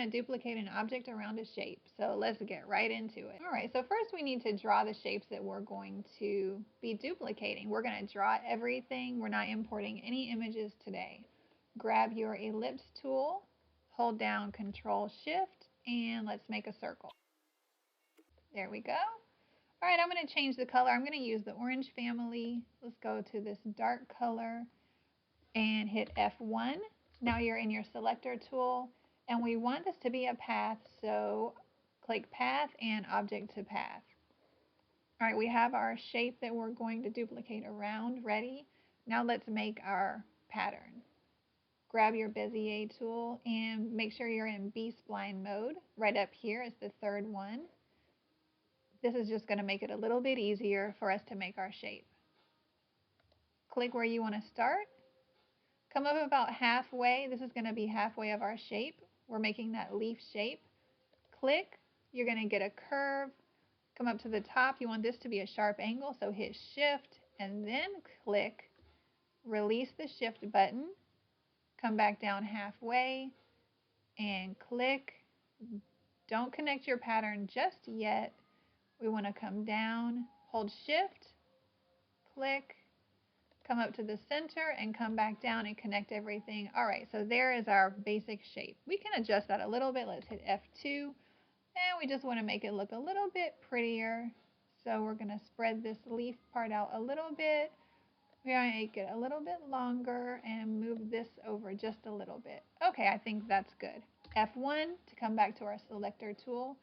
to duplicate an object around a shape. So let's get right into it. All right, so first we need to draw the shapes that we're going to be duplicating. We're going to draw everything. We're not importing any images today. Grab your ellipse tool, hold down Control Shift, and let's make a circle. There we go. All right, I'm going to change the color. I'm going to use the orange family. Let's go to this dark color and hit F1. Now you're in your selector tool, and we want this to be a path, so click Path and Object to Path. All right, we have our shape that we're going to duplicate around ready. Now let's make our pattern. Grab your Bezier tool and make sure you're in B-spline mode. Right up here is the third one. This is just going to make it a little bit easier for us to make our shape. Click where you want to start. Come up about halfway. This is going to be halfway of our shape. We're making that leaf shape. Click. You're going to get a curve. Come up to the top. You want this to be a sharp angle, so hit Shift and then click. Release the Shift button. Come back down halfway and click. Don't connect your pattern just yet. We want to come down, hold Shift, click, come up to the center and come back down and connect everything. All right, so there is our basic shape. We can adjust that a little bit. Let's hit F2, and we just want to make it look a little bit prettier. So we're going to spread this leaf part out a little bit. We're going to make it a little bit longer and move this over just a little bit. Okay, I think that's good. F1 to come back to our selector tool.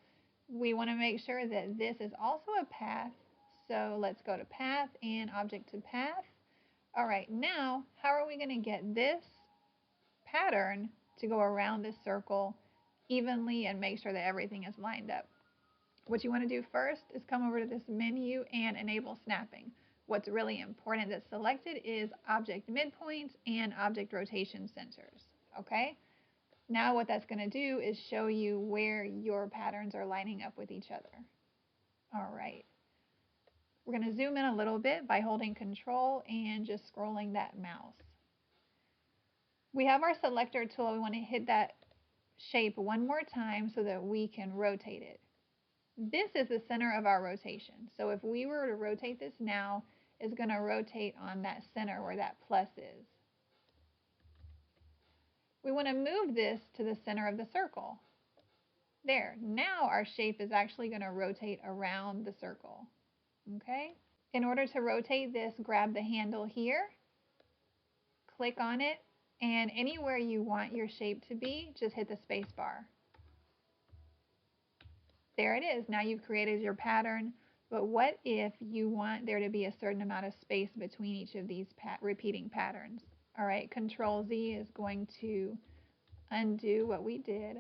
We want to make sure that this is also a path. So let's go to Path and Object to Path. All right, now how are we going to get this pattern to go around this circle evenly and make sure that everything is lined up? What you want to do first is come over to this menu and enable snapping. What's really important that's selected is object midpoints and object rotation centers. Okay? Now what that's going to do is show you where your patterns are lining up with each other. All right. We're going to zoom in a little bit by holding Control and just scrolling that mouse. We have our selector tool. We want to hit that shape one more time so that we can rotate it. This is the center of our rotation. So if we were to rotate this now, it's going to rotate on that center where that plus is. We want to move this to the center of the circle. There. Now our shape is actually going to rotate around the circle. Okay? In order to rotate this, grab the handle here, click on it, and anywhere you want your shape to be, just hit the space bar. There it is. Now you've created your pattern, but what if you want there to be a certain amount of space between each of these repeating patterns? All right, Control Z is going to undo what we did.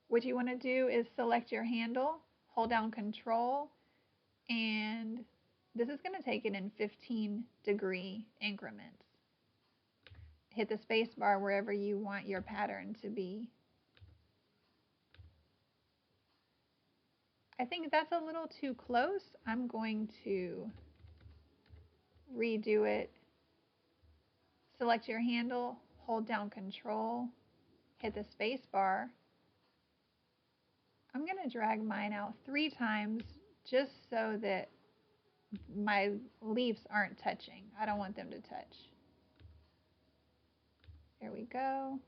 What you want to do is select your handle, hold down Control, and this is going to take it in 15-degree increments. Hit the space bar wherever you want your pattern to be. I think that's a little too close. I'm going to redo it. Select your handle, hold down Control, hit the space bar. I'm going to drag mine out 3 times just so that my leaves aren't touching. I don't want them to touch. There we go.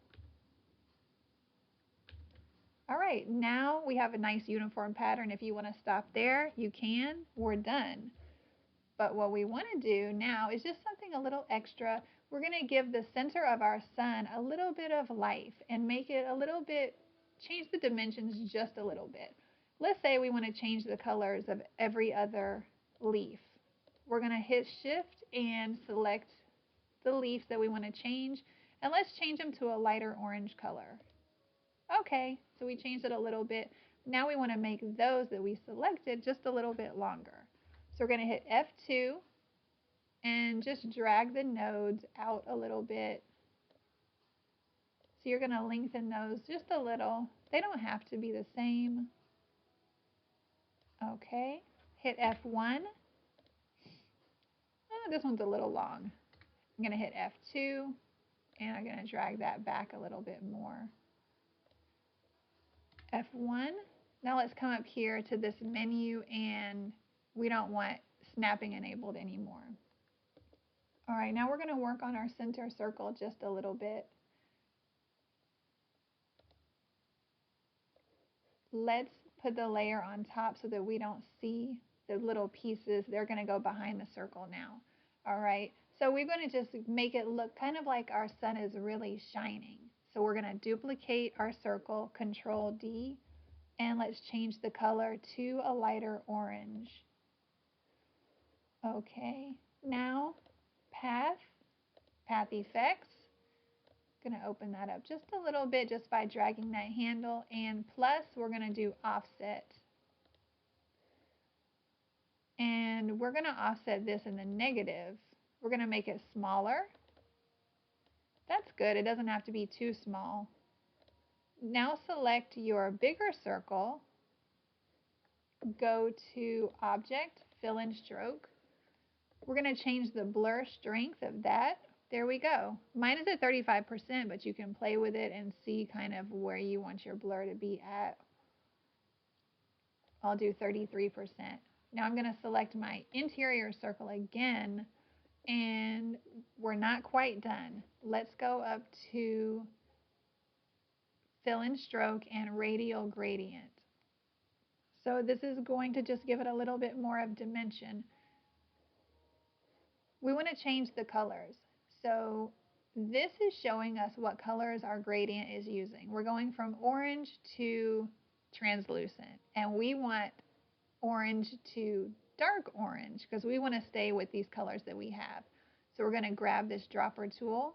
All right, now we have a nice uniform pattern. If you want to stop there, you can. We're done. But what we want to do now is just something a little extra. We're going to give the center of our sun a little bit of life and make it a little bit, change the dimensions just a little bit. Let's say we want to change the colors of every other leaf. We're going to hit Shift and select the leaves that we want to change, and let's change them to a lighter orange color. Okay, so we changed it a little bit. Now we want to make those that we selected just a little bit longer. So we're going to hit F2 and just drag the nodes out a little bit. So you're going to lengthen those just a little. They don't have to be the same. Okay, hit F1. Oh, this one's a little long. I'm going to hit F2 and I'm going to drag that back a little bit more. F1. Now let's come up here to this menu, and we don't want snapping enabled anymore. All right, now we're going to work on our center circle just a little bit. Let's put the layer on top so that we don't see the little pieces. They're going to go behind the circle now. All right, so we're going to just make it look kind of like our sun is really shining. So we're going to duplicate our circle, Control D, and let's change the color to a lighter orange. Okay, now path effects. Going to open that up just a little bit just by dragging that handle, and plus we're going to do offset. And we're going to offset this in the negative. We're going to make it smaller. That's good. It doesn't have to be too small. Now select your bigger circle. Go to Object, Fill and Stroke. We're going to change the blur strength of that. There we go. Mine is at 35%, but you can play with it and see kind of where you want your blur to be at. I'll do 33%. Now I'm going to select my interior circle again, and we're not quite done. Let's go up to Fill and Stroke and Radial Gradient. So this is going to just give it a little bit more of dimension. We want to change the colors. So this is showing us what colors our gradient is using. We're going from orange to translucent, and we want orange to dark orange because we want to stay with these colors that we have. So we're going to grab this dropper tool,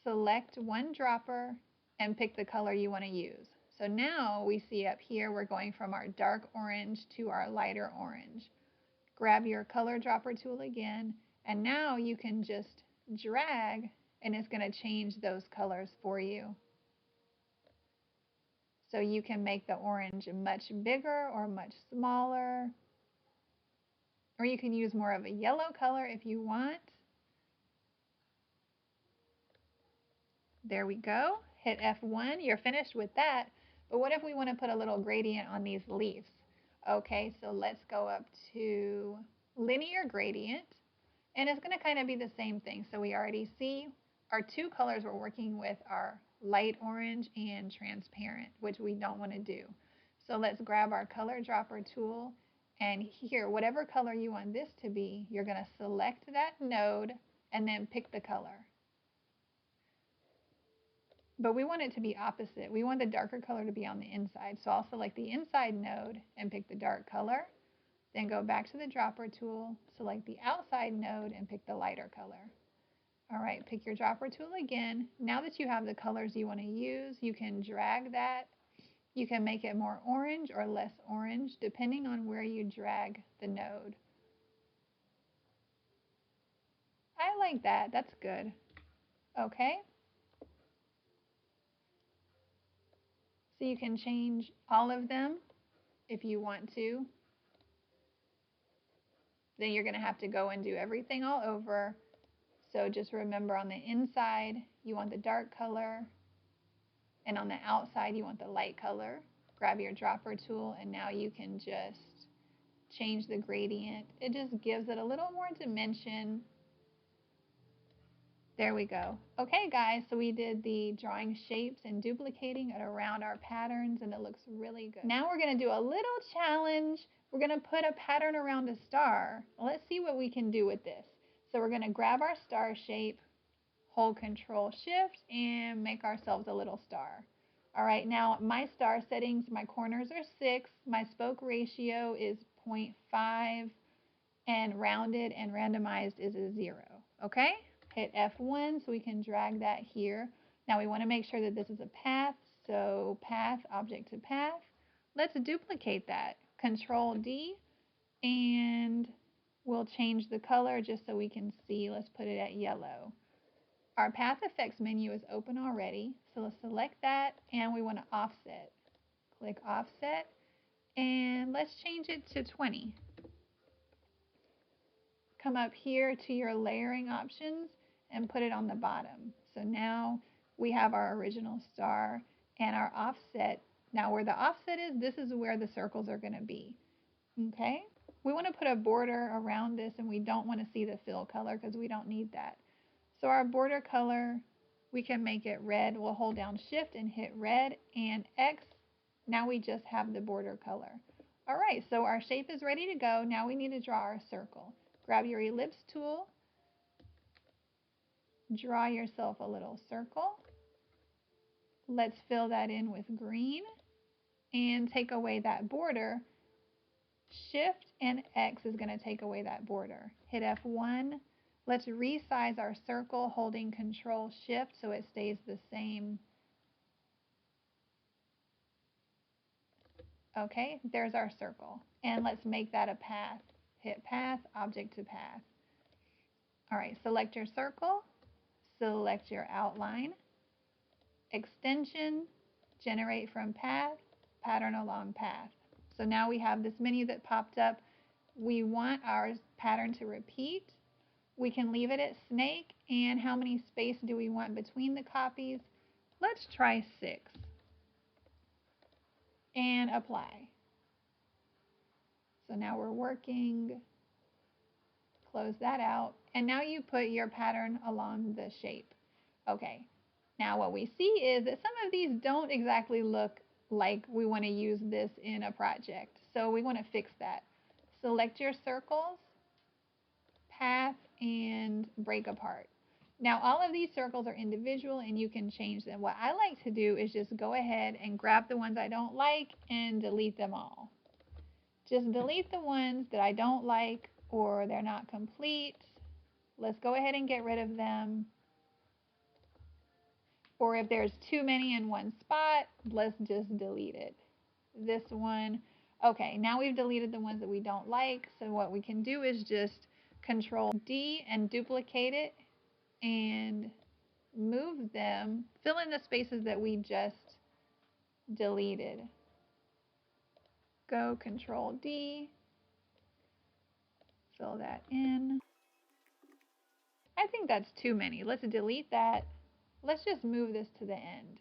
select one dropper, and pick the color you want to use. So now we see up here we're going from our dark orange to our lighter orange. Grab your color dropper tool again, and now you can just drag and it's going to change those colors for you. So you can make the orange much bigger or much smaller, or you can use more of a yellow color if you want. There we go. Hit F1. You're finished with that. But what if we want to put a little gradient on these leaves? Okay, so let's go up to Linear Gradient. And it's going to kind of be the same thing. So we already see our two colors we're working with are light orange and transparent, which we don't want to do. So let's grab our color dropper tool, and here, whatever color you want this to be, you're going to select that node and then pick the color. But we want it to be opposite. We want the darker color to be on the inside. So I'll select the inside node and pick the dark color. Then go back to the dropper tool, select the outside node, and pick the lighter color. All right, pick your dropper tool again. Now that you have the colors you want to use, you can drag that. You can make it more orange or less orange, depending on where you drag the node. I like that. That's good. Okay. So you can change all of them if you want to. Then you're going to have to go and do everything all over. So just remember, on the inside, you want the dark color, and on the outside, you want the light color. Grab your dropper tool, and now you can just change the gradient. It just gives it a little more dimension. There we go. Okay, guys, so we did the drawing shapes and duplicating it around our patterns, and it looks really good. Now we're going to do a little challenge. We're going to put a pattern around a star. Let's see what we can do with this. So we're going to grab our star shape, hold Control Shift, and make ourselves a little star. All right, now my star settings, my corners are 6, my spoke ratio is 0.5, and rounded and randomized is a 0. Okay, hit F1 so we can drag that here. Now we want to make sure that this is a path, so path, object to path. Let's duplicate that. Control D, and we'll change the color just so we can see. Let's put it at yellow. Our Path Effects menu is open already, so let's select that, and we want to offset. Click Offset, and let's change it to 20. Come up here to your layering options and put it on the bottom. So now we have our original star, and our offset Now where the offset is, this is where the circles are going to be. Okay? We want to put a border around this, and we don't want to see the fill color because we don't need that. So our border color, we can make it red. We'll hold down shift and hit red and X. Now we just have the border color. All right, so our shape is ready to go. Now we need to draw our circle. Grab your ellipse tool, draw yourself a little circle. Let's fill that in with green and take away that border. Shift and X is going to take away that border. Hit F1. Let's resize our circle holding Control Shift so it stays the same. Okay, there's our circle. And let's make that a path. Hit Path, Object to Path. All right, select your circle, select your outline, extension, generate from path, pattern along path. So now we have this menu that popped up. We want our pattern to repeat. We can leave it at snake. And how many space do we want between the copies? Let's try 6. And apply. So now we're working. Close that out. And now you put your pattern along the shape. Okay. Now what we see is that some of these don't exactly look like we want to use this in a project. So we want to fix that. Select your circles, path, and break apart. Now all of these circles are individual and you can change them. What I like to do is just go ahead and grab the ones I don't like and delete them all. Just delete the ones that I don't like or they're not complete. Let's go ahead and get rid of them. Or if there's too many in one spot, let's just delete it. This one, okay, now we've deleted the ones that we don't like. So what we can do is just Control D and duplicate it and move them, fill in the spaces that we just deleted. Go Control D, fill that in. I think that's too many. Let's delete that. Let's just move this to the end.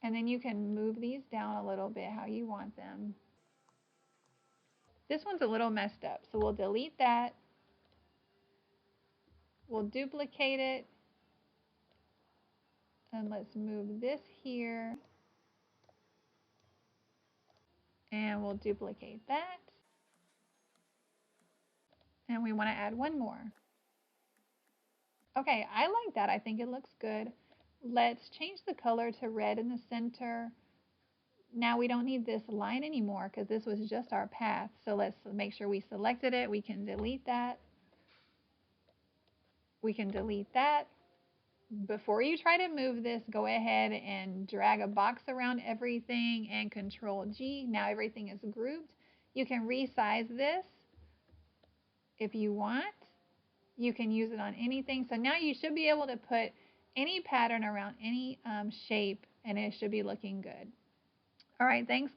And then you can move these down a little bit how you want them. This one's a little messed up, so we'll delete that. We'll duplicate it. And let's move this here. And we'll duplicate that. And we want to add one more. Okay, I like that. I think it looks good. Let's change the color to red in the center. Now we don't need this line anymore because this was just our path. So let's make sure we selected it. We can delete that. We can delete that. Before you try to move this, go ahead and drag a box around everything and Control G. Now everything is grouped. You can resize this if you want. You can use it on anything. So now you should be able to put any pattern around any shape and it should be looking good. All right, thanks.